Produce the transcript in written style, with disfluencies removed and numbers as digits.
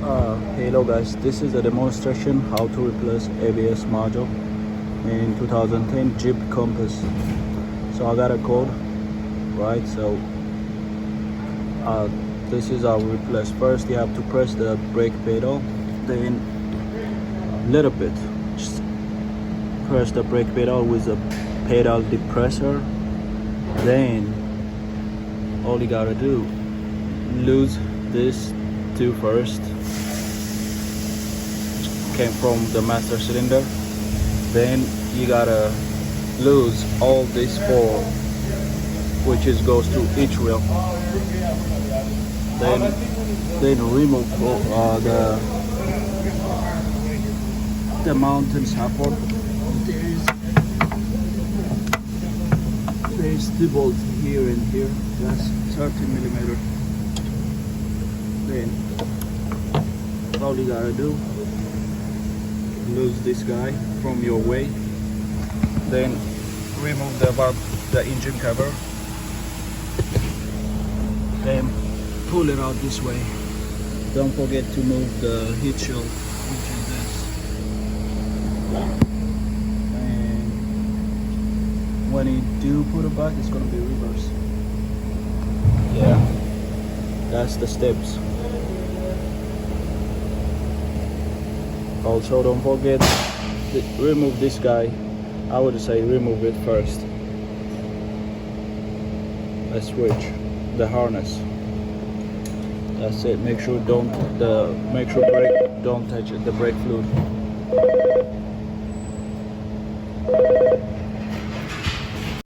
Hello guys, this is a demonstration how to replace ABS module in 2010 Jeep Compass. So I got a code, right? So this is how we replace. First you have to press the brake pedal, then little bit just press the brake pedal with the pedal depressor, then all you gotta do, lose this two first, came from the master cylinder, then you gotta lose all these four, which is goes to each wheel, then remove the mountain support. There's two bolts here and here, just 30 millimeter. Then all you gotta do, lose this guy from your way, then remove the engine cover, then pull it out this way. Don't forget to move the heat shield, which is this. And when you do put it back, it's gonna be reverse. Yeah, that's the steps. Also, don't forget to remove this guy. I would say remove it first. Let's switch the harness. That's it. Make sure brake don't touch it, the brake fluid.